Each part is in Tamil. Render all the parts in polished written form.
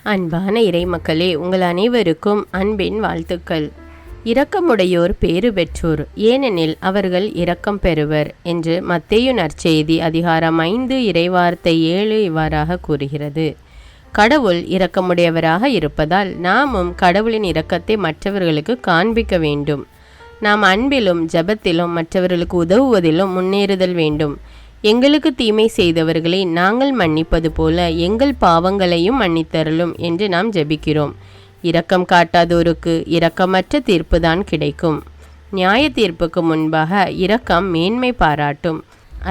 அன்பான இறைமக்களே, உங்கள் அனைவருக்கும் அன்பின் வாழ்த்துக்கள். இரக்கமுடையோர் பேறு பெற்றோர், ஏனெனில் அவர்கள் இரக்கம் பெறுவர் என்று மத்தேயு நற்செய்தி அதிகாரம் 5 இறைவார்த்தை 7 இவ்வாறாக கூறுகிறது. கடவுள் இரக்கமுடையவராக இருப்பதால் நாமும் கடவுளின் இரக்கத்தை மற்றவர்களுக்கு காண்பிக்க வேண்டும். நாம் அன்பிலும் ஜெபத்திலும் மற்றவர்களுக்கு உதவுவதிலும் முன்னேறுதல் வேண்டும். எங்களுக்கு தீமை செய்தவர்களை நாங்கள் மன்னிப்பது போல எங்கள் பாவங்களையும் மன்னித்தருளும் என்று நாம் ஜெபிக்கிறோம். இரக்கம் காட்டாதோருக்கு இரக்கமற்ற தீர்ப்புதான் கிடைக்கும். நியாய தீர்ப்புக்கு முன்பாக இரக்கம் மேன்மை பாராட்டும்.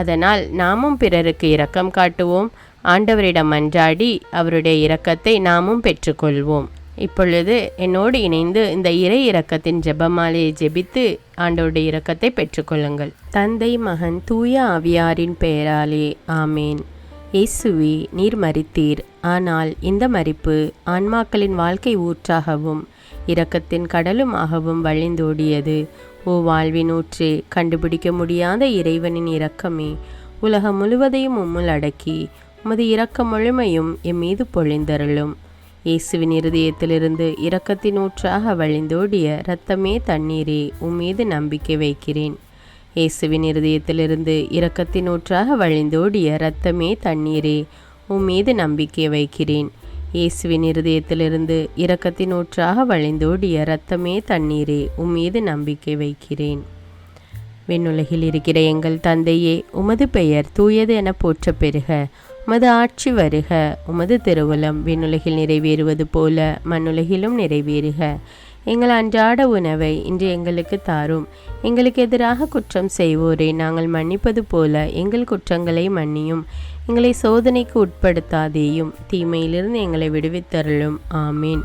அதனால் நாமும் பிறருக்கு இரக்கம் காட்டுவோம். ஆண்டவரிடம் மன்றாடி அவருடைய இரக்கத்தை நாமும் பெற்றுக்கொள்வோம். இப்பொழுது என்னோடு இணைந்து இந்த இறை இரக்கத்தின் ஜெபமாலையை ஜெபித்து ஆண்டவருடைய இரக்கத்தை பெற்றுக்கொள்ளுங்கள். தந்தை, மகன், தூய ஆவியாரின் பெயராலே ஆமேன். இயேசுவே, நீர் மரித்தீர். ஆனால் இந்த மரிப்பு ஆன்மாக்களின் வாழ்க்கை ஊற்றாகவும் இரக்கத்தின் கடலுமாகவும் வழிந்தோடியது. ஓ வாழ்வின் ஊற்றே, கண்டுபிடிக்க முடியாத இறைவனின் இரக்கமே, உலகம் முழுவதையும் உம்முள் அடக்கி உமது இரக்க முழுமையும் எம் மீது பொழிந்தருளும். இயேசுவின் இருதயத்திலிருந்து இரக்கத்தின் ஊற்றாக வழிந்தோடிய இரத்தமே தண்ணீரே, உம்மீது நம்பிக்கை வைக்கிறேன். இயேசுவின் இருதயத்திலிருந்து இரக்கத்தின் ஊற்றாக வழிந்தோடிய இரத்தமே தண்ணீரே, உம்மீது நம்பிக்கை வைக்கிறேன். இயேசுவின் இருதயத்திலிருந்து இரக்கத்தின் ஊற்றாக வழிந்தோடிய இரத்தமே தண்ணீரே, உம்மீது நம்பிக்கை வைக்கிறேன். விண்ணுலகில் இருக்கிற எங்கள் தந்தையே, உமது பெயர் தூயது என போற்ற பெறுக. உமது ஆட்சி வருக. உமது திருவுளம் விண்ணுலகில் நிறைவேறுவது போல மண்ணுலகிலும் நிறைவேறுக. எங்கள் அன்றாட உணவை இன்று எங்களுக்கு தாரும். எங்களுக்கு எதிராக குற்றம் செய்வோரை நாங்கள் மன்னிப்பது போல எங்கள் குற்றங்களை மன்னியும். எங்களை சோதனைக்கு உட்படுத்தாதேயும், தீமையிலிருந்து எங்களை விடுவித்தருளும். ஆமீன்.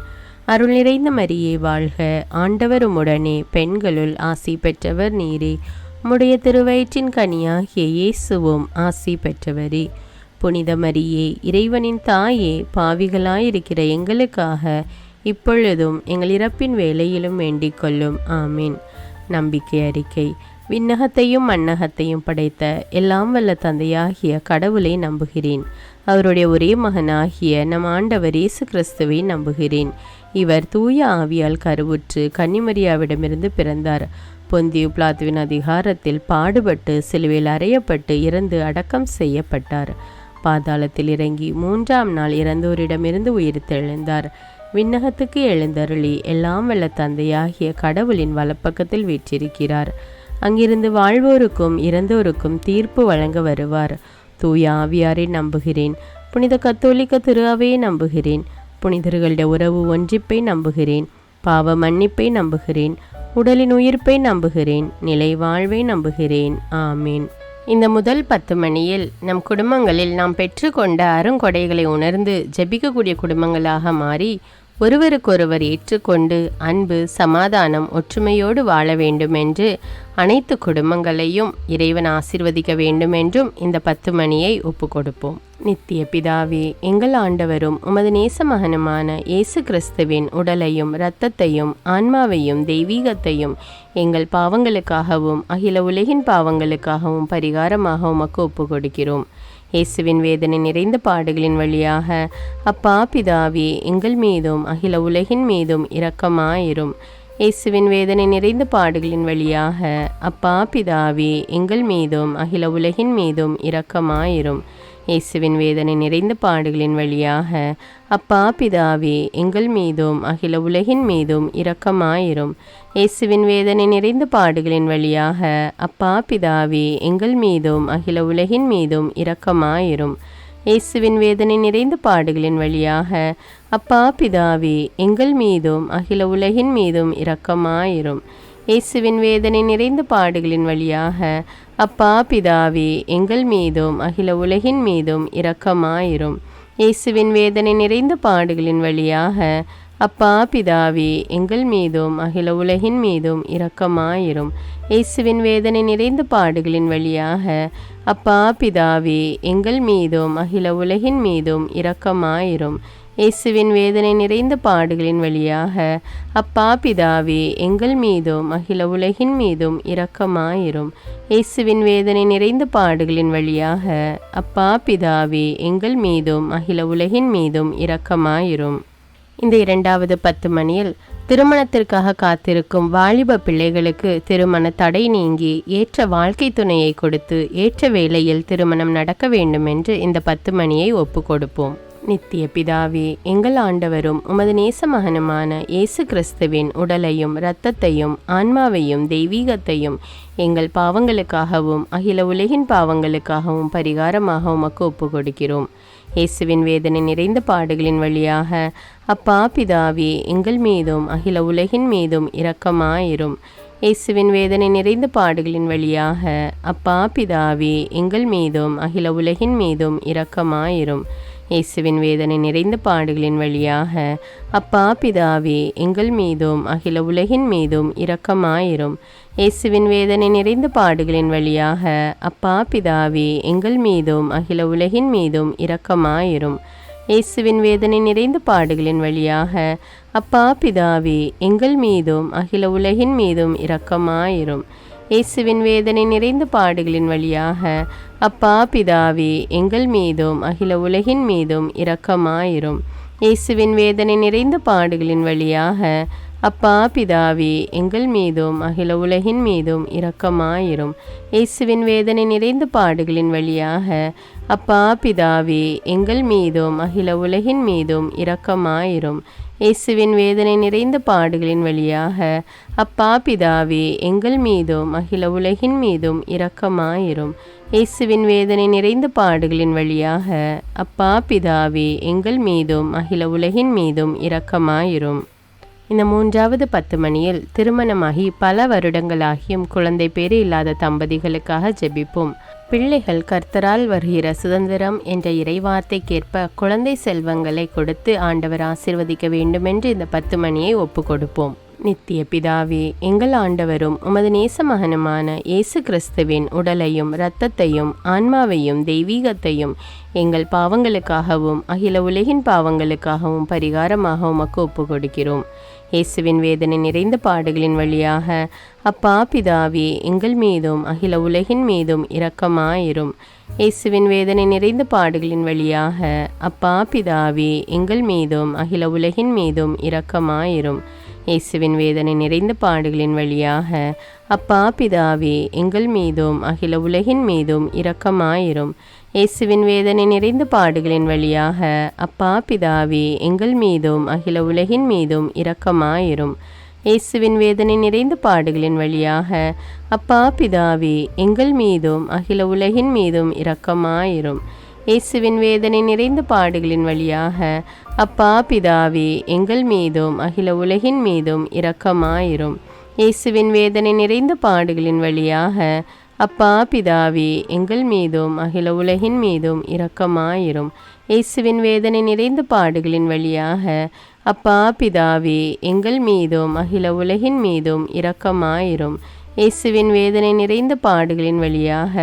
அருள் நிறைந்த மரியே வாழ்க. ஆண்டவர் உம்முடனே, பெண்களுள் ஆசி பெற்றவர் நீரே. உம்முடைய திருவயிற்றின் கனியாகிய இயேசுவும் ஆசி பெற்றவரே. புனித மரியே, இறைவனின் தாயே, பாவிகளாயிருக்கிற எங்களுக்காக இப்பொழுதும் எங்கள் இறப்பின் வேளையிலும் வேண்டிக் கொள்ளும். ஆமீன். நம்பிக்கை அறிக்கை. விண்ணகத்தையும் மண்ணகத்தையும் படைத்த எல்லாம் வல்ல தந்தையாகிய கடவுளை நம்புகிறேன். அவருடைய ஒரே மகனாகிய நம் ஆண்டவர் இயேசு கிறிஸ்துவை நம்புகிறேன். இவர் தூய ஆவியால் கருவுற்று கன்னிமரியாவிடமிருந்து பிறந்தார். பொந்தியு பிலாத்துவின் அதிகாரத்தில் பாடுபட்டு சிலுவையில் அறையப்பட்டு இறந்து அடக்கம் செய்யப்பட்டார். பாதாளத்தில் இறங்கி 3ஆம் நாள் இறந்தோரிடமிருந்து உயிர்த்தெழுந்தார். விண்ணகத்துக்கு எழுந்தருளி எல்லாம் வல்ல தந்தையாகிய கடவுளின் வலப்பக்கத்தில் வீற்றிருக்கிறார். அங்கிருந்து வாழ்வோருக்கும் இறந்தோருக்கும் தீர்ப்பு வழங்க வருவார். தூய ஆவியாரை நம்புகிறேன். புனித கத்தோலிக்க திரு அவையை நம்புகிறேன். புனிதர்களுடைய உறவு ஒன்றிப்பை நம்புகிறேன். பாவ மன்னிப்பை நம்புகிறேன். உடலின் உயிர்ப்பை நம்புகிறேன். நிலை வாழ்வை நம்புகிறேன். ஆமீன். இந்த முதல் 10 மணியில் நம் குடும்பங்களில் நாம் பெற்றுக்கொண்ட அருங்கொடைகளை உணர்ந்து ஜெபிக்கக்கூடிய குடும்பங்களாக மாறி ஒருவருக்கொருவர் ஏற்றுக்கொண்டு அன்பு, சமாதானம், ஒற்றுமையோடு வாழ வேண்டும் என்று அனைத்து குடும்பங்களையும் இறைவன் ஆசீர்வதிக்க வேண்டும் என்றும் இந்த 10 மணியை ஒப்பு கொடுப்போம். நித்திய பிதாவே, எங்கள் ஆண்டவரும் உமது நேச மகனுமான இயேசு கிறிஸ்துவின் உடலையும் இரத்தத்தையும் ஆன்மாவையும் தெய்வீகத்தையும் எங்கள் பாவங்களுக்காகவும் அகில உலகின் பாவங்களுக்காகவும் பரிகாரமாக உமக்கு ஒப்பு கொடுக்கிறோம். இயேசுவின் வேதனை நிறைந்த பாடுகளின் வழியாக அப்பா பிதாவே, எங்கள் மீதும் அகில உலகின் மீதும் இரக்கமாயிரும். இயேசுவின் வேதனை நிறைந்த பாடுகளின் வழியாக அப்பா பிதாவே, எங்கள் மீதும் அகில உலகின் மீதும் இரக்கமாயிரும். இயேசுவின் வேதனை நிறைந்த பாடுகளின் வழியாக அப்பா பிதாவே, எங்கள் மீதும் அகில உலகின் மீதும் இரக்கமாயிரும். இயேசுவின் வேதனை நிறைந்த பாடுகளின் வழியாக அப்பா பிதாவே, எங்கள் மீதும் அகில உலகின் மீதும் இரக்கமாயிரும். இயேசுவின் வேதனை நிறைந்த பாடுகளின் வழியாக அப்பா பிதாவே, எங்கள் மீதும் அகில உலகின் மீதும் இரக்கமாயிரும். இயேசுவின் வேதனை நிறைந்த பாடுகளின் வழியாக அப்பா பிதாவே, எங்கள் மீதும் அகில உலகின் மீதும் இரக்கமாயிரும். இயேசுவின் வேதனை நிறைந்த பாடுகளின் வழியாக அப்பா பிதாவே, எங்கள் மீதும் அகில உலகின் மீதும் இரக்கமாயிரும். இயேசுவின் வேதனை நிறைந்த பாடுகளின் வழியாக அப்பா பிதாவே, எங்கள் மீதும் அகில உலகின் மீதும் இரக்கமாயிரும். இயேசுவின் வேதனை நிறைந்த பாடுகளின் வழியாக அப்பா பிதாவே, எங்கள் மீதும் அகில உலகின் மீதும் இரக்கமாயிரும். இயேசுவின் வேதனை நிறைந்த பாடுகளின் வழியாக அப்பா பிதாவே, எங்கள் மீதும் அகில உலகின் மீதும் இரக்கமாயிரும். இந்த 2வது 10 மணியில் திருமணத்திற்காக காத்திருக்கும் வாலிப பிள்ளைகளுக்கு திருமண தடை நீங்கி ஏற்ற வாழ்க்கை துணையை கொடுத்து ஏற்ற வேளையில் திருமணம் நடக்க வேண்டும் என்று இந்த 10 மணியை ஒப்பு கொடுப்போம். நித்திய பிதாவே, எங்கள் ஆண்டவரும் உமது நேச மகனுமான இயேசு கிறிஸ்துவின் உடலையும் இரத்தத்தையும் ஆன்மாவையும் தெய்வீகத்தையும் எங்கள் பாவங்களுக்காகவும் அகில உலகின் பாவங்களுக்காகவும் பரிகாரமாக உமக்கு ஒப்பு கொடுக்கிறோம். இயேசுவின் வேதனை நிறைந்த பாடுகளின் வழியாக அப்பா பிதாவே, எங்கள் மீதும் அகில உலகின் மீதும் இரக்கமாயிரும். இயேசுவின் வேதனை நிறைந்த பாடுகளின் வழியாக அப்பா பிதாவே, எங்கள் மீதும் அகில உலகின் மீதும் இரக்கமாயிரும். இயேசுவின் வேதனை நிறைந்த பாடுகளின் வழியாக அப்பா பிதாவே, எங்கள் மீதும் அகில உலகின் மீதும் இரக்கமாயிரும். இயேசுவின் வேதனை நிறைந்த பாடுகளின் வழியாக அப்பா பிதாவே, எங்கள் மீதும் அகில உலகின் மீதும் இரக்கமாயிரும். இயேசுவின் வேதனை நிறைந்த பாடுகளின் வழியாக அப்பா பிதாவே, எங்கள் மீதும் அகில உலகின் மீதும் இரக்கமாயிரும். இயேசுவின் வேதனை நிறைந்த பாடுகளின் வழியாக அப்பா பிதாவே, எங்கள் மீதும் அகில உலகின் மீதும் இரக்கமாயிரும். இயேசுவின் வேதனை நிறைந்த பாடுகளின் வழியாக அப்பா பிதாவே, எங்கள் மீதும் அகில உலகின் மீதும் இரக்கமாயிரும். இயேசுவின் வேதனை நிறைந்த பாடுகளின் வழியாக அப்பா பிதாவே, எங்கள் மீதும் அகில உலகின் மீதும் இரக்கமாயிரும். இயேசுவின் வேதனை நிறைந்த பாடுகளின் வழியாக அப்பா பிதாவே, எங்கள் மீதும் அகில உலகின் மீதும் இரக்கமாயிரும். இயேசுவின் வேதனை நிறைந்த பாடுகளின் வழியாக அப்பா பிதாவே, எங்கள் மீதும் அகில உலகின் மீதும் இரக்கமாயிரும். இந்த 3வது 10 மணியில் திருமணமாகி பல வருடங்களாகியும் குழந்தை பேறு இல்லாத தம்பதிகளுக்காக ஜெபிப்போம். பிள்ளைகள் கர்த்தரால் வருகிற சுதந்திரம் என்ற இறைவார்த்தைக்கேற்ப குழந்தை செல்வங்களை கொடுத்து ஆண்டவர் ஆசீர்வதிக்க வேண்டுமென்று இந்த 10 மணியை ஒப்பு கொடுப்போம். நித்திய பிதாவே, எங்கள் ஆண்டவரும் உமது நேச மகனுமான இயேசு கிறிஸ்துவின் உடலையும் இரத்தத்தையும் ஆன்மாவையும் தெய்வீகத்தையும் எங்கள் பாவங்களுக்காகவும் அகில உலகின் பாவங்களுக்காகவும் பரிகாரமாக உமக்கு ஒப்பு கொடுக்கிறோம். இயேசுவின் வேதனை நிறைந்த பாடுகளின் வழியாக அப்பா பிதாவே, எங்கள் மீதும் அகில உலகின் மீதும் இரக்கமாயிரும். இயேசுவின் வேதனை நிறைந்த பாடுகளின் வழியாக அப்பா பிதாவே, எங்கள் மீதும் அகில உலகின் மீதும் இரக்கமாயிரும். இயேசுவின் வேதனை நிறைந்த பாடுகளின் வழியாக அப்பா பிதாவே, எங்கள் மீதும் அகில உலகின் மீதும் இரக்கமாயிரும். இயேசுவின் வேதனை நிறைந்த பாடுகளின் வழியாக அப்பா பிதாவே, எங்கள் மீதும் அகில உலகின் மீதும் இரக்கமாயிரும். இயேசுவின் வேதனை நிறைந்த பாடுகளின் வழியாக அப்பா பிதாவே, எங்கள் மீதும் அகில உலகின் மீதும் இரக்கமாயிரும். இயேசுவின் வேதனை நிறைந்த பாடுகளின் வழியாக அப்பா பிதாவே, எங்கள் மீதும் அகில உலகின் மீதும் இரக்கமாயிரும். இயேசுவின் வேதனை நிறைந்த பாடுகளின் வழியாக அப்பா பிதாவே, எங்கள் மீதும் அகில உலகின் மீதும் இரக்கமாயிரும். இயேசுவின் வேதனை நிறைந்த பாடுகளின் வழியாக அப்பா பிதாவே, எங்கள் மீதும் அகில உலகின் மீதும் இரக்கமாயிரும். இயேசுவின் வேதனை நிறைந்த பாடுகளின் வழியாக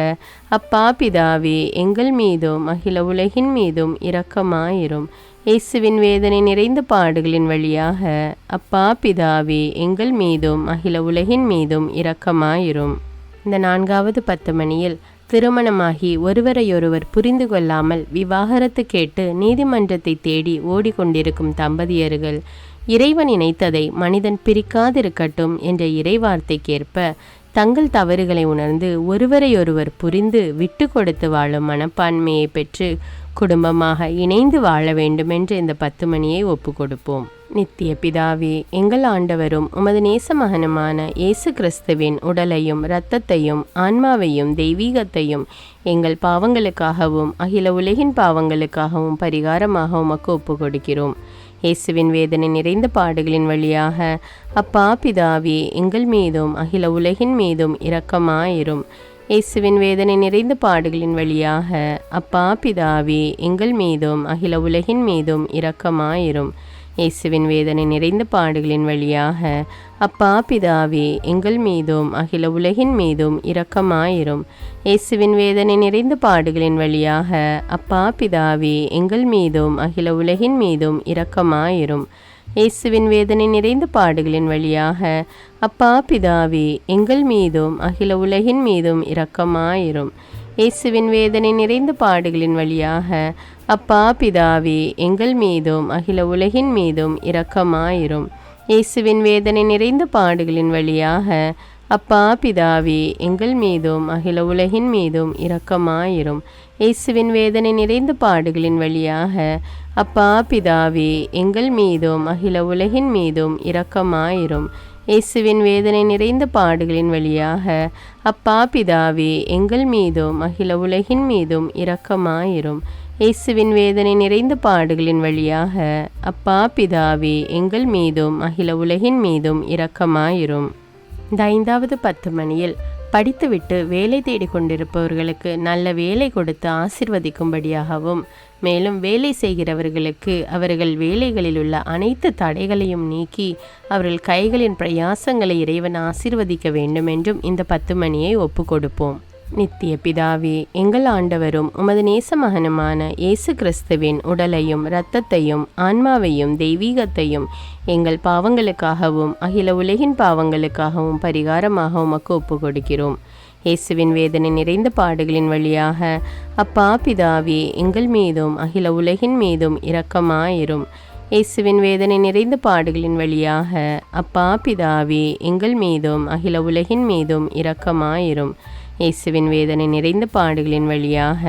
அப்பா பிதாவே, எங்கள் மீதும் அகில உலகின் மீதும் இரக்கமாயிரும். இயேசுவின் வேதனை நிறைந்த பாடுகளின் வழியாக அப்பா பிதாவே, எங்கள் மீதும் அகில உலகின் மீதும் இரக்கமாயிரும். இந்த 4வது 10 மணியில் திருமணமாகி ஒருவரையொருவர் புரிந்து கொள்ளாமல் விவாகரத்து கேட்டு நீதிமன்றத்தை தேடி ஓடிக்கொண்டிருக்கும் தம்பதியர்கள் இறைவன் இணைத்ததை மனிதன் பிரிக்காதிருக்கட்டும் என்ற இறைவார்த்தைக்கேற்ப தங்கள் தவறுகளை உணர்ந்து ஒருவரையொருவர் புரிந்து விட்டு கொடுத்து வாழும் மனப்பான்மையை பெற்று குடும்பமாக இணைந்து வாழ வேண்டுமென்று இந்த 10 மணியை ஒப்பு கொடுப்போம். நித்திய பிதாவே, எங்கள் ஆண்டவரும் உமது நேச மகனுமான இயேசு கிறிஸ்துவின் உடலையும் இரத்தத்தையும் ஆன்மாவையும் தெய்வீகத்தையும் எங்கள் பாவங்களுக்காகவும் அகில உலகின் பாவங்களுக்காகவும் பரிகாரமாக உமக்கு ஒப்பு கொடுக்கிறோம். இயேசுவின் வேதனை நிறைந்த பாடுகளின் வழியாக அப்பா பிதாவே, எங்கள் மீதும் அகில உலகின் மீதும் இரக்கமாயிரும். இயேசுவின் வேதனை நிறைந்த பாடுகளின் வழியாக அப்பா பிதாவே, எங்கள் மீதும் அகில உலகின் மீதும் இரக்கமாயிரும். இயேசுவின் வேதனை நிறைந்த பாடுகளின் வழியாக அப்பா பிதாவே, எங்கள் மீதும் அகில உலகின் மீதும் இரக்கமாயிரும். இயேசுவின் வேதனை நிறைந்த பாடுகளின் வழியாக அப்பா பிதாவே, எங்கள் மீதும் அகில உலகின் மீதும் இரக்கமாயிரும். இயேசுவின் வேதனை நிறைந்த பாடுகளின் வழியாக அப்பா பிதாவே, எங்கள் மீதும் அகில உலகின் மீதும் இரக்கமாயிரும். இயேசுவின் வேதனை நிறைந்த பாடுகளின் வழியாக அப்பா பிதாவே, எங்கள் மீதும் அகில உலகின் மீதும் இரக்கமாயிரும். இயேசுவின் வேதனை நிறைந்த பாடுகளின் வழியாக அப்பா பிதாவே, எங்கள் மீதும் அகில உலகின் மீதும் இரக்கமாயிரும். இயேசுவின் வேதனை நிறைந்த பாடுகளின் வழியாக அப்பா பிதாவே, எங்கள் மீதும் அகில உலகின் மீதும் இரக்கமாயிரும். இயேசுவின் வேதனை நிறைந்த பாடுகளின் வழியாக அப்பா பிதாவே, எங்கள் மீதும் அகில உலகின் மீதும் இரக்கமாயிரும். இயேசுவின் வேதனை நிறைந்த பாடுகளின் வழியாக அப்பா பிதாவே, எங்கள் மீதும் அகில உலகின் மீதும் இரக்கமாயிரும். இந்த 5வது 10 மணியில் படித்துவிட்டு வேலை தேடிக் கொண்டிருப்பவர்களுக்கு நல்ல வேலை கொடுத்து ஆசிர்வதிக்கும்படியாகவும், மேலும் வேலை செய்கிறவர்களுக்கு அவர்கள் வேலைகளில் உள்ள அனைத்து தடைகளையும் நீக்கி அவர்கள் கைகளின் பிரயாசங்களை இறைவன் ஆசிர்வதிக்க வேண்டும் என்றும் இந்த 10 மணியை ஒப்பு கொடுப்போம். நித்திய பிதாவே, எங்கள் ஆண்டவரும் உமது நேச மகனுமான இயேசு கிறிஸ்துவின் உடலையும் இரத்தத்தையும் ஆன்மாவையும் தெய்வீகத்தையும் எங்கள் பாவங்களுக்காகவும் அகில உலகின் பாவங்களுக்காகவும் பரிகாரமாக உமக்கு ஒப்பு கொடுக்கிறோம். இயேசுவின் வேதனை நிறைந்த பாடுகளின் வழியாக அப்பா பிதாவே, எங்கள் மீதும் அகில உலகின் மீதும் இரக்கமாயிரும். இயேசுவின் வேதனை நிறைந்த பாடுகளின் வழியாக அப்பா பிதாவே, எங்கள் மீதும் அகில உலகின் மீதும் இரக்கமாயிரும். இயேசுவின் வேதனை நிறைந்த பாடுகளின் வழியாக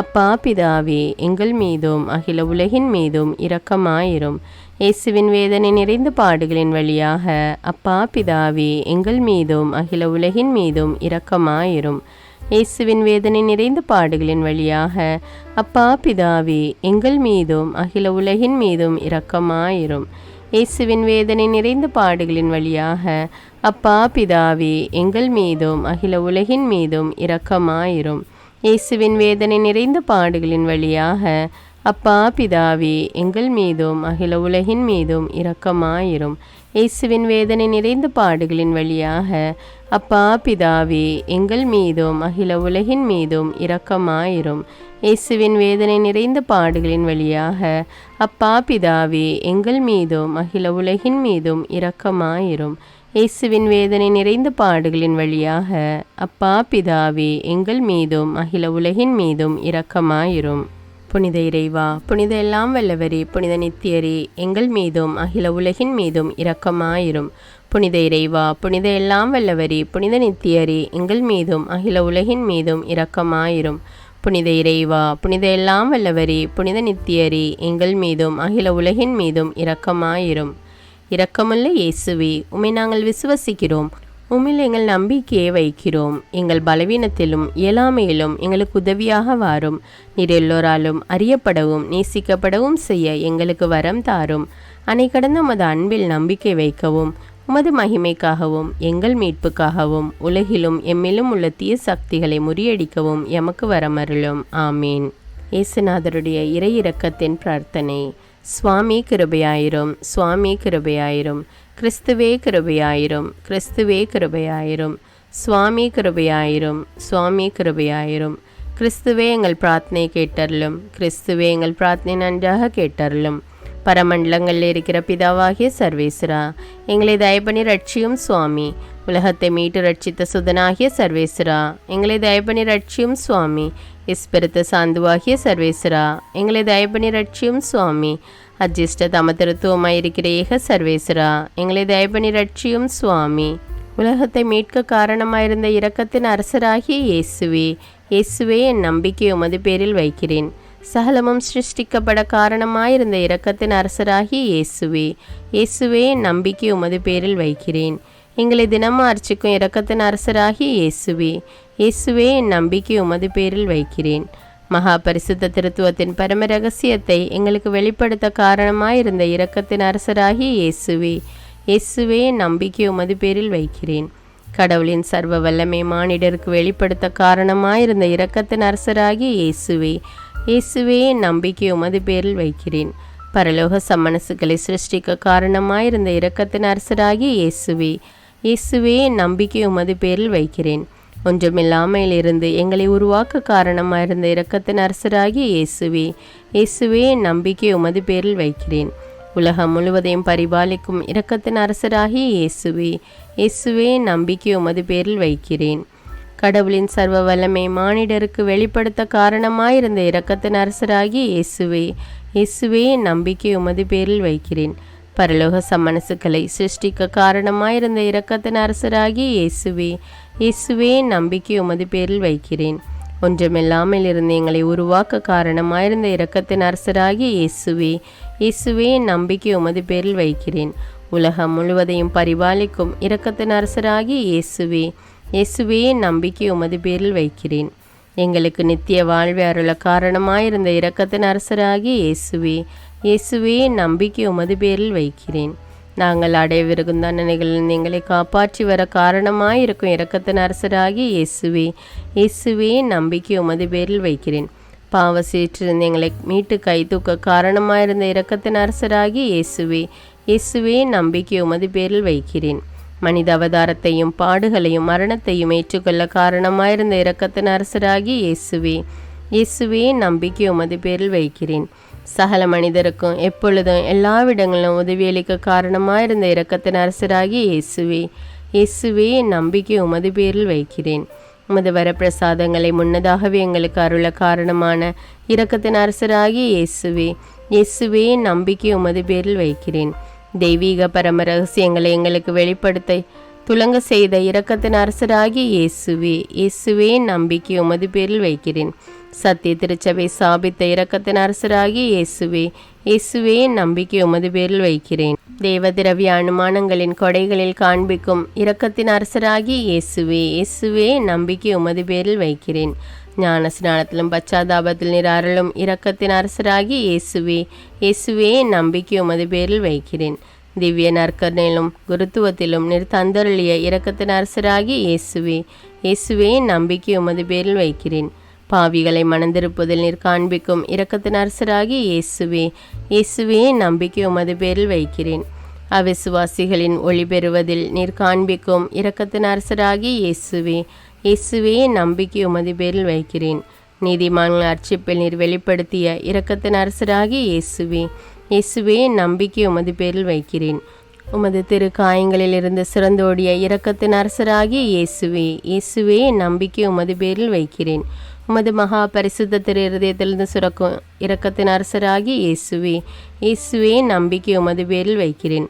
அப்பா பிதாவே, எங்கள் மீதும் அகில உலகின் மீதும் இரக்கமாயிரும். இயேசுவின் வேதனை நிறைந்த பாடுகளின் வழியாக அப்பா பிதாவே, எங்கள் மீதும் அகில உலகின் மீதும் இரக்கமாயிரும். இயேசுவின் வேதனை நிறைந்த பாடுகளின் வழியாக அப்பா பிதாவே, எங்கள் மீதும் அகில உலகின் மீதும் இரக்கமாயிரும். இயேசுவின் வேதனை நிறைந்த பாடுகளின் வழியாக அப்பா பிதாவே, எங்கள் மீதும் அகில உலகின் மீதும் இரக்கமாயிரும். இயேசுவின் வேதனை நிறைந்த பாடுகளின் வழியாக அப்பா பிதாவே, எங்கள் மீதும் அகில உலகின் மீதும் இரக்கமாயிரும். இயேசுவின் வேதனை நிறைந்த பாடுகளின் வழியாக அப்பா பிதாவே, எங்கள் மீதும் அகில உலகின் மீதும் இரக்கமாயிரும். இயேசுவின் வேதனை நிறைந்த பாடுகளின் வழியாக அப்பா பிதாவே, எங்கள் மீதும் அகில உலகின் மீதும் இரக்கமாயிரும். இயேசுவின் வேதனை நிறைந்த பாடுகளின் வழியாக அப்பா பிதாவே, எங்கள் மீதும் அகில உலகின் மீதும் இரக்கமாயிரும். புனித இறைவா, புனித எல்லாம் வல்லவரே, புனித நித்தியரே, எங்கள் மீதும் அகில உலகின் மீதும் இரக்கமாயிரும். புனித இறைவா, புனித எல்லாம் வல்லவரே, புனித நித்தியரே, எங்கள் மீதும் அகில உலகின் மீதும் இரக்கமாயிரும். புனித இறைவா, புனித எல்லாம் வல்லவரே, புனித நித்தியரே, எங்கள் மீதும் அகில உலகின் மீதும் இரக்கமாயிரும். இரக்கமுள்ள இயேசுவே, உம்மை நாங்கள் விசுவசிக்கிறோம். உம்மில் எங்கள் நம்பிக்கையை வைக்கிறோம். எங்கள் பலவீனத்திலும் இயலாமையிலும் எங்களுக்கு உதவியாக வாரும். நீர் எல்லோராலும் அறியப்படவும் நேசிக்கப்படவும் செய்ய எங்களுக்கு வரம் தாரும். அன்னை கடந்த உமது அன்பில் நம்பிக்கை வைக்கவும், உமது மகிமைக்காகவும் எங்கள் மீட்புக்காகவும் உலகிலும் எம்மிலும் உள்ள தீய சக்திகளை முறியடிக்கவும் எமக்கு வரமருளும். ஆமீன். இயேசுநாதருடைய இறை இரக்கத்தின் பிரார்த்தனை. சுவாமி கிருபையாயிரும், சுவாமி கிருபையாயிரும். கிறிஸ்துவே கிருபையாயிரும், கிறிஸ்துவே கிருபையாயிரும். சுவாமி கிருபையாயிரும், சுவாமி கிருபையாயிரும். கிறிஸ்துவே எங்கள் பிரார்த்தனை கேட்டருளும், கிறிஸ்துவே எங்கள் பிரார்த்தனை நன்றாக கேட்டருளும். பரமண்டலங்களில் இருக்கிற பிதாவாகிய சர்வேஸ்வரா, எங்களை தயபணி ரட்சியும் சுவாமி. உலகத்தை மீட்டு ரட்சித்த சுதனாகிய சர்வேஸ்வரா, எங்களை தயபணி ரட்சியும் சுவாமி. இஸ்பெருத்த சாந்துவாகிய சர்வேஸ்வரா, எங்களை தயபணி ரட்சியும் சுவாமி. அஜிஷ்ட தமத்திருத்துவமாயிருக்கிற ஏக சர்வேஸ்வரா, எங்களை தயபணி ரட்சியும் சுவாமி. உலகத்தை மீட்க காரணமாயிருந்த இரக்கத்தின் அரசராகிய இயேசுவே, இயேசுவே என் நம்பிக்கை உமது பேரில் வைக்கிறேன். சகலமும் சிருஷ்டிக்கப்பட காரணமாயிருந்த இரக்கத்தின் அரசராகிய இயேசுவே, இயேசுவே என் நம்பிக்கை உமது பேரில் வைக்கிறேன். எங்களை தினமும் அர்ச்சிக்கும் இரக்கத்தின் அரசராகிய இயேசுவே, இயேசுவே என் நம்பிக்கை உமது பேரில் வைக்கிறேன். மகா பரிசுத்த திருத்துவத்தின் பரம ரகசியத்தை எங்களுக்கு வெளிப்படுத்த காரணமாயிருந்த இரக்கத்தின் அரசராகிய இயேசுவே, இயேசுவே என் நம்பிக்கை உமது பேரில் வைக்கிறேன். கடவுளின் சர்வ வல்லமை மானிடருக்கு வெளிப்படுத்த காரணமாயிருந்த இரக்கத்தின் அரசராகிய இயேசுவே, இயேசுவே என் நம்பிக்கை உமது பேரில் வைக்கிறேன். பரலோக சம்மனசுகளை சிருஷ்டிக்க காரணமாயிருந்த இரக்கத்தின் அரசராகிய இயேசுவே, இயேசுவே என் நம்பிக்கை உமது பேரில் வைக்கிறேன். ஒன்றுமில்லாமையிலிருந்து எங்களை உருவாக்க காரணமாயிருந்த இரக்கத்தின் அரசராகிய இயேசுவே, இயேசுவே என் நம்பிக்கை உமது பேரில் வைக்கிறேன். உலகம் முழுவதையும் பரிபாலிக்கும் இரக்கத்தின் அரசராகிய இயேசுவே, இயேசுவே என் நம்பிக்கை உமது பேரில் வைக்கிறேன். கடவுளின் சர்வ வல்லமை மானிடருக்கு வெளிப்படுத்த காரணமாயிருந்த இரக்கத்தின் அரசராகிய இயேசுவே, இயேசுவே நம்பிக்கை உமது பேரில் வைக்கிறேன். பரலோக சம்மனசுக்களை சிருஷ்டிக்க காரணமாயிருந்த இரக்கத்தின் அரசராகிய இயேசுவே, இயேசுவே நம்பிக்கை உமது பேரில் வைக்கிறேன். ஒன்றுமில்லாமல் இருந்து எங்களை உருவாக்க காரணமாயிருந்த இரக்கத்தின் அரசராகிய இயேசுவே, இயேசுவே நம்பிக்கை உமது பேரில் வைக்கிறேன். உலகம் முழுவதையும் பரிபாலிக்கும் இரக்கத்தின் அரசராகிய இயேசுவே, இயேசுவே நம்பிக்கை உமது பேரில் வைக்கிறேன். எங்களுக்கு நித்திய வாழ்வை அருள காரணமாயிருந்த இரக்கத்தின் அரசராகிய இயேசுவே, இயேசுவே நம்பிக்கை உமது பேரில் வைக்கிறேன். நாங்கள் அடையவிருக்கும் தண்டனைகளில் எங்களை காப்பாற்றி வர காரணமாயிருக்கும் இரக்கத்தின் அரசராகிய இயேசுவே, இயேசுவே நம்பிக்கை உமது பேரில் வைக்கிறேன். பாவ சேற்றிருந்து எங்களை மீட்டு கை தூக்க காரணமாயிருந்த இரக்கத்தின் அரசராகிய இயேசுவே, இயேசுவே நம்பிக்கை உமது பேரில் வைக்கிறேன். மனித அவதாரத்தையும் பாடுகளையும் மரணத்தையும் ஏற்றுக்கொள்ள காரணமாயிருந்த இரக்கத்தின் அரசராகிய இயேசுவே, இயேசுவே நம்பிக்கை உமது பேரில் வைக்கிறேன். சகல மனிதருக்கும் எப்பொழுதும் எல்லாவிடங்களிலும் உதவியளிக்க காரணமாயிருந்த இரக்கத்தின் அரசராகிய இயேசுவே, இயேசுவே நம்பிக்கை உமது பேரில் வைக்கிறேன். உமது வரப்பிரசாதங்களை முன்னதாகவே எங்களுக்கு அருள காரணமான இரக்கத்தின் அரசராகிய இயேசுவே, இயேசுவே நம்பிக்கை உமது பேரில் வைக்கிறேன். தெய்வீக பரம ரகசியங்களை எங்களுக்கு வெளிப்படுத்த துலங்க செய்த இரக்கத்தின் அரசராகிய இயேசுவே, இயேசுவே நம்பிக்கை உமது பேரில் வைக்கிறேன். சத்திய திருச்சபை சாபித்த இரக்கத்தின் அரசராகிய இயேசுவே, இயேசுவே நம்பிக்கை உமது பேரில் வைக்கிறேன். தேவ திரவிய அனுமானங்களின் கொடைகளில் காண்பிக்கும் இரக்கத்தின் அரசராகிய இயேசுவே, இயேசுவே நம்பிக்கை உமது பேரில் வைக்கிறேன். ஞான ஸ்நானத்திலும் பச்சாதாபத்தில் நீர் அருளும் இரக்கத்தின் அரசராகிய இயேசுவே, இயேசுவே நம்பிக்கை உமது பேரில் வைக்கிறேன். திவ்ய நற்கருணையிலும் குருத்துவத்திலும் நீர் தந்தருளிய இரக்கத்தின் அரசராகிய இயேசுவே, இயேசுவே நம்பிக்கை உமது பேரில் வைக்கிறேன். பாவிகளை மணந்திருப்பதில் நீர் காண்பிக்கும் இரக்கத்தின் அரசராகிய இயேசுவே, இயேசுவே நம்பிக்கை உமது பேரில் வைக்கிறேன். அவிசுவாசிகளின் ஒளி பெறுவதில் நீர் காண்பிக்கும் இரக்கத்தின் அரசராகிய இயேசுவே, இயேசுவே நம்பிக்கை உமது பேரில் வைக்கிறேன். நீதிமான்கள் அர்ச்சிப்பில் நீர் வெளிப்படுத்திய இரக்கத்தின் அரசராகிய இயேசுவே, இயேசுவே நம்பிக்கை உமது பேரில் வைக்கிறேன். உமது திரு காயங்களில் இருந்து சிறந்தோடிய இரக்கத்தின் அரசராகிய இயேசுவே, இயேசுவே நம்பிக்கை உமது பேரில் வைக்கிறேன். உமது மகா பரிசுத்த திரு இருதயத்திலிருந்து சுரக்கும் இரக்கத்தின் அரசராகிய இயேசுவே, இயேசுவே நம்பிக்கை உமது பேரில் வைக்கிறேன்.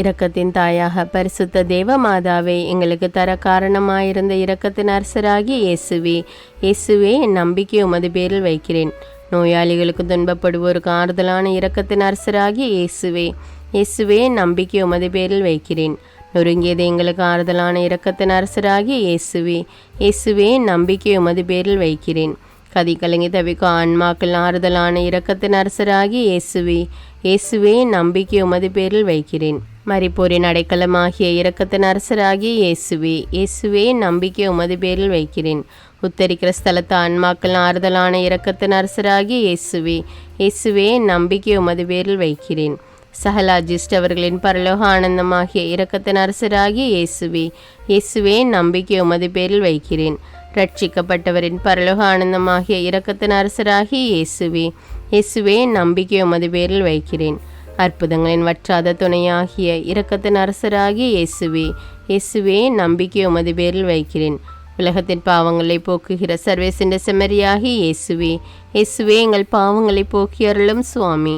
இரக்கத்தின் தாயாக பரிசுத்த தேவ மாதாவை எங்களுக்கு தர காரணமாயிருந்த இரக்கத்தின் அரசராகிய இயேசுவே, இயேசுவே நம்பிக்கை உமது பேரில் வைக்கிறேன். நோயாளிகளுக்கு துன்பப்படுவோருக்கு ஆறுதலான இரக்கத்தின் அரசராகிய இயேசுவே, இயேசுவே நம்பிக்கை உமது பேரில் வைக்கிறேன். நொறுங்கியது எங்களுக்கு ஆறுதலான இரக்கத்தின் அரசராகிய இயேசுவே, இயேசுவே நம்பிக்கை உமது பேரில் வைக்கிறேன். கதி கலங்கி தவிக்கும் ஆன்மாக்கள் ஆறுதலான இரக்கத்தின் அரசராகிய இயேசுவே, இயேசுவே நம்பிக்கை உமது பேரில் வைக்கிறேன். மரிப்போரின் அடைக்கலமாகிய இரக்கத்தின் அரசராகிய இயேசுவே, இயேசுவே நம்பிக்கை உமது பேரில் வைக்கிறேன். உத்தரிக்கிற ஸ்தலத்து ஆன்மாக்கள் ஆறுதலான இரக்கத்தின் அரசராகிய இயேசுவே, இயேசுவே நம்பிக்கை உமது பேரில் வைக்கிறேன். சகல அஜிஸ்ட் அவர்களின் பரலோக ஆனந்தமாகிய இரக்கத்தின் அரசராகிய இயேசுவே, இயேசுவே நம்பிக்கை உமது பேரில் வைக்கிறேன். ரட்சிக்கப்பட்டவரின் பரலோக ஆனந்தமாகிய இரக்கத்தின் அரசராகிய இயேசுவே, இயேசுவே நம்பிக்கை உமது பேரில் வைக்கிறேன். அற்புதங்களின் வற்றாத துணையாகிய இரக்கத்தின் அரசராகிய இயேசுவே, இயேசுவே நம்பிக்கை உமது பேரில் வைக்கிறேன். உலகத்தின் பாவங்களை போக்குகிற சர்வேசின்ற செம்மறியாகி இயேசுவே, இயேசுவே எங்கள் பாவங்களை போக்கி அருளும் சுவாமி.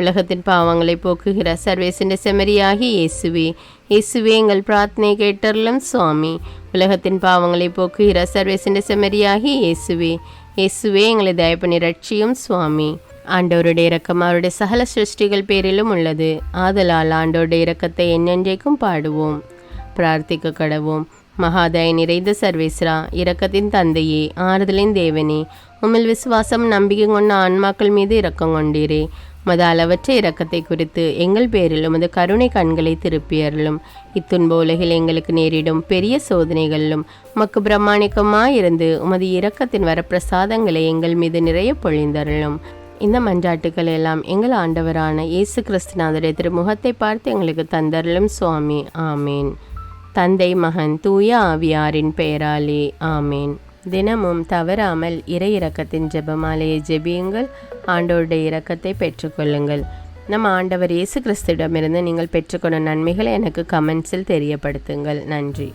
உலகத்தின் பாவங்களை போக்குகிற சர்வேசின்ற செம்மறியாகி இயேசுவே, இயேசுவே எங்கள் பிரார்த்தனை கேட்டருளும் சுவாமி. உலகத்தின் பாவங்களை போக்குகிற சர்வேசின்ற செம்மறியாகி இயேசுவே, இயேசுவே எங்களை தயப்பனி ரட்சியும் சுவாமி. ஆண்டவருடைய இரக்கம் அவருடைய சகல சிருஷ்டிகள் பேரிலும் உள்ளது. ஆதலால் ஆண்டவருடைய இரக்கத்தை என்னென்றைக்கும் பாடுவோம். பிரார்த்திக்க கடவோம். மகாதய நிறைந்த சர்வேஸ்வரா, இரக்கத்தின் தந்தையே, ஆறுதலின் தேவனே, உம்மில் விசுவாசம் நம்பிக்கை கொண்ட ஆன்மாக்கள் மீது இரக்கம் கொண்டீரே. உமது அளவற்ற இரக்கத்தை குறித்து எங்கள் பேரில் உமது கருணை கண்களை திருப்பியருளும். இத்துன்ப உலகில் எங்களுக்கு நேரிடும் பெரிய சோதனைகளிலும் உமக்கு பிரமாணிக்கமாயிருந்து உமது இரக்கத்தின் வரப்பிரசாதங்களை எங்கள் மீது நிறைய பொழிந்தருளும். இந்த மன்றாட்டுக்கள் எல்லாம் எங்கள் ஆண்டவரான இயேசு கிறிஸ்துநாதருடைய திருமுகத்தை பார்த்து எங்களுக்கு தந்தருளும் சுவாமி. ஆமேன். தந்தை, மகன், தூய ஆவியாரின் பெயராலே ஆமேன். தினமும் தவறாமல் இறை இரக்கத்தின் ஜெபமாலையை ஜெபியுங்கள். ஆண்டவருடைய இரக்கத்தை பெற்றுக்கொள்ளுங்கள். நம் ஆண்டவர் இயேசு கிறிஸ்துவிடமிருந்து நீங்கள் பெற்றுக்கொண்ட நன்மைகளை எனக்கு கமெண்ட்ஸில் தெரியப்படுத்துங்கள். நன்றி.